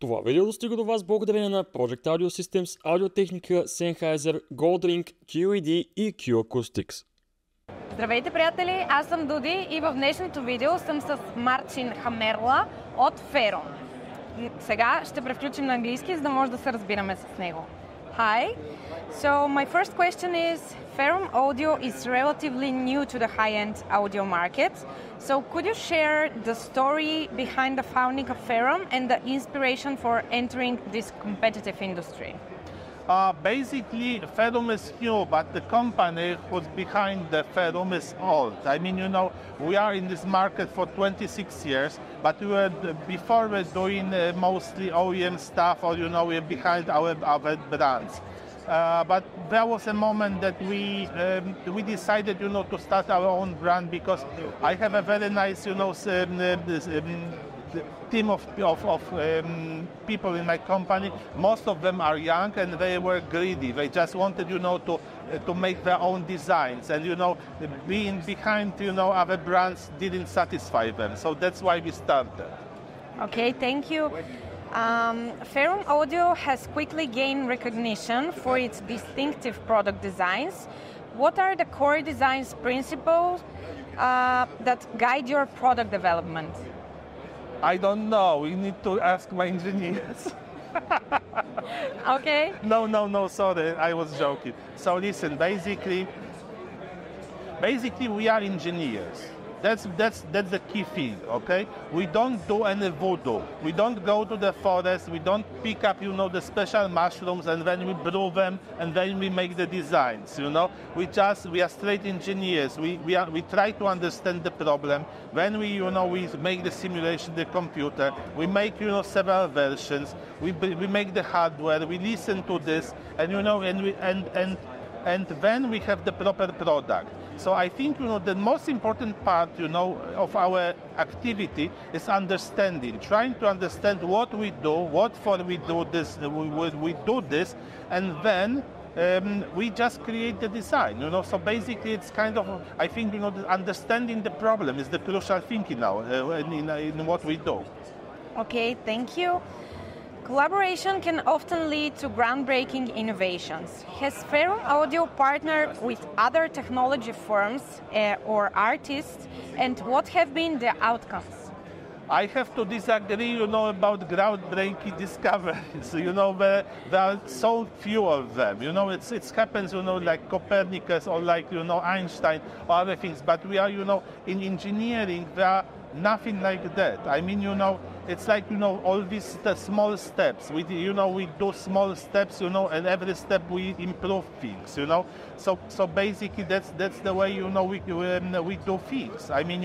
Това видео достига до вас благодарение на Project Audio Systems, аудиотехника, Sennheiser, Goldring, QED и Q-Acoustics. Здравейте, приятели! Аз съм Дуди и в днешното видео съм с Марчин Хамерла от Ferrum. Сега ще превключим на английски, за да може да се разбираме с него. Hi! So my first question is, Ferrum Audio is relatively new to the high-end audio market. So could you share the story behind the founding of Ferrum and the inspiration for entering this competitive industry? Basically, Ferrum is new, but the company who's behind the Ferrum is old. I mean, we are in this market for 26 years, but before we were doing mostly OEM stuff, or we're behind our brands. But there was a moment that we decided, to start our own brand because I have a very nice, team of people in my company. Most of them are young and they were greedy. They just wanted, to make their own designs, and being behind, other brands didn't satisfy them. So that's why we started. Okay, thank you. Ferrum Audio has quickly gained recognition for its distinctive product designs. What are the core design principles that guide your product development? I don't know. We need to ask my engineers. Okay. No, sorry. I was joking. So listen, basically we are engineers. That's the key thing, okay? We don't do any voodoo. We don't go to the forest. We don't pick up, the special mushrooms and then we brew them and then we make the designs, We are straight engineers. We try to understand the problem. When we make the simulation, the computer, we make, several versions. We make the hardware. We listen to this, and and then we have the proper product. So I think the most important part of our activity is understanding, trying to understand what we do, what for we do this, and then we just create the design. So basically it's kind of, I think understanding the problem is the crucial thing now in what we do. Okay, thank you. Collaboration can often lead to groundbreaking innovations. Has Ferrum Audio partnered with other technology firms or artists, and what have been the outcomes? I have to disagree, about groundbreaking discoveries. There are so few of them. It happens, like Copernicus or like, Einstein or other things. But we are, in engineering, there are nothing like that. I mean, it's like, all these small steps. We do small steps, and every step we improve things, So basically, that's the way, we do things. I mean,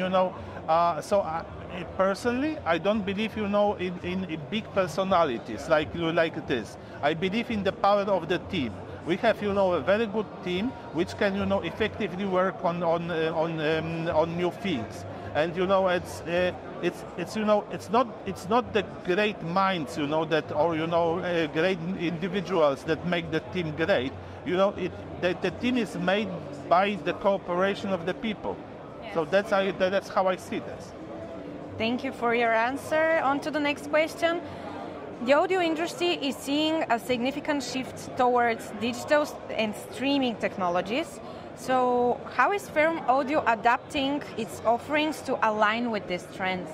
personally, I don't believe, in big personalities like this. I believe in the power of the team. We have, a very good team which can, effectively work on new things. And it's not the great minds, that or great individuals that make the team great. The team is made by the cooperation of the people. Yes. So that's how I see this. Thank you for your answer. On to the next question. The audio industry is seeing a significant shift towards digital and streaming technologies. So how is Ferrum Audio adapting its offerings to align with these trends?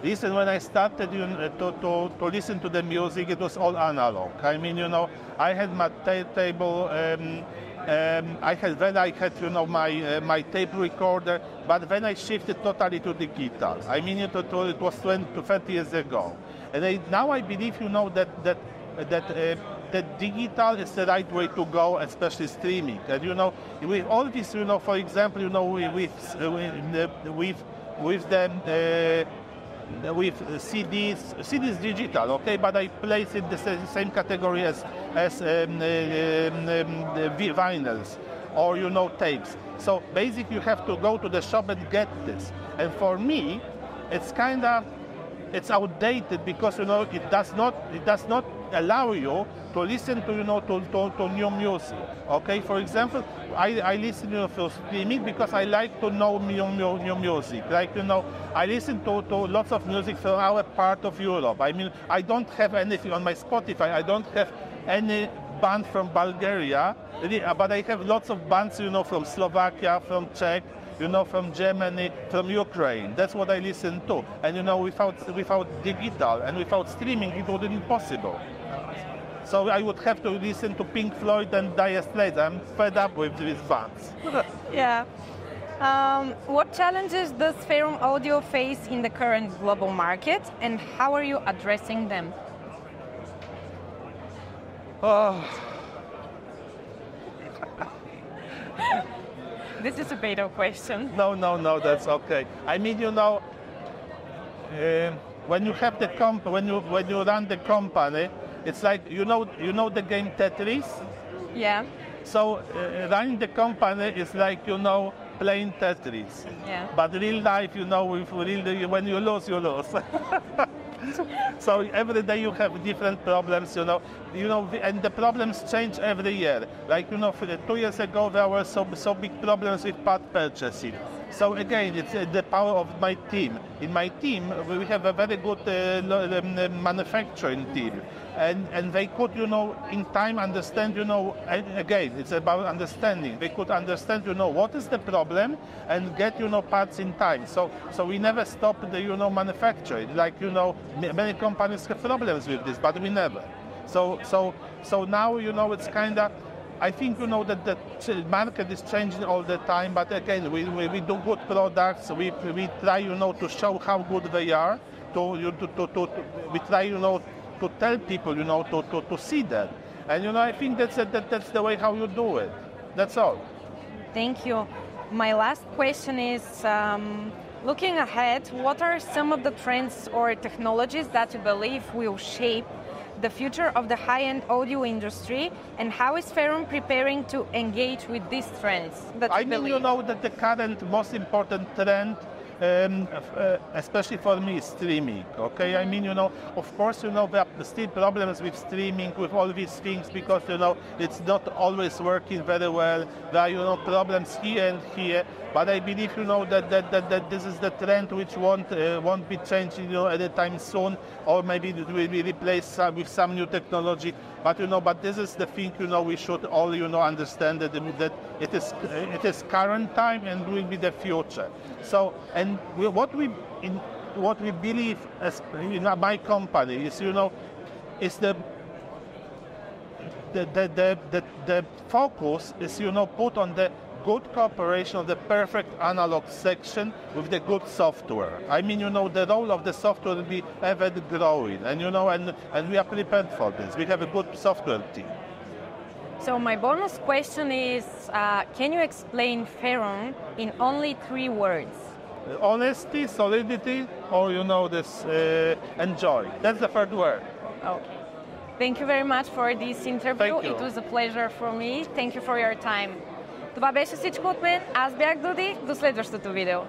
Listen, when I started to listen to the music, it was all analog. I mean, I had my table, I had my tape recorder, but then I shifted totally to digital. I mean, it was 20 to 30 years ago. And now I believe, that digital is the right way to go, especially streaming. And with all this, for example, with CDs digital, okay, but I place it the same category as vinyls or tapes. So basically, you have to go to the shop and get this. And for me, it's outdated because it does not allow you to listen to, to new music. Okay, for example, I listen to streaming because I like to know new music. Like, I listen to lots of music from our part of Europe. I mean, I don't have anything on my Spotify. I don't have any band from Bulgaria, but I have lots of bands, from Slovakia, from Czech, from Germany, from Ukraine. That's what I listen to. And without digital and without streaming, it wouldn't be possible. So I would have to listen to Pink Floyd and Dire Straits. I'm fed up with these bands. Yeah. What challenges does Ferrum Audio face in the current global market, and how are you addressing them? This is a beta question. No, that's okay. I mean, when you have the when you run the company, it's like you know the game Tetris. Yeah. So running the company is like playing Tetris. Yeah. But real life, when you lose, you lose. So every day you have different problems, and the problems change every year. Like 2 years ago there were so big problems with part purchasing. So again, it's the power of my team. In my team, we have a very good manufacturing team, and they could, in time understand, again, it's about understanding. They could understand, what is the problem, and get, parts in time. So we never stopped the, manufacturing. Like, many companies have problems with this, but we never. So now, it's kind of. I think that the market is changing all the time, but again, we do good products. We try to show how good they are. We try to tell people to see that, and I think that's the way how you do it. That's all. Thank you. My last question is, looking ahead, what are some of the trends or technologies that you believe will shape the future of the high-end audio industry, and how is Ferrum preparing to engage with these trends? I mean, that the current most important trend, especially for me, is streaming. Okay, I mean, of course, there are still problems with streaming, with all these things, because it's not always working very well. There are problems here and here. But I believe, that this is the trend which won't be changing, anytime soon, or maybe it will be replaced with some new technology. But but this is the thing, we should all, understand that it is current time and will be the future. So, and what we believe as in my company is, is the focus is, put on the good cooperation of the perfect analog section with the good software. I mean, the role of the software will be ever growing, and and we are prepared for this. We have a good software team. So my bonus question is, can you explain Ferrum in only 3 words? Honesty, solidity, or this enjoy. That's the 3rd word. Okay. Thank you very much for this interview. Thank you. It was a pleasure for me. Thank you for your time. Това беше всичко от мен. Аз бях Дуди. До следващото видео.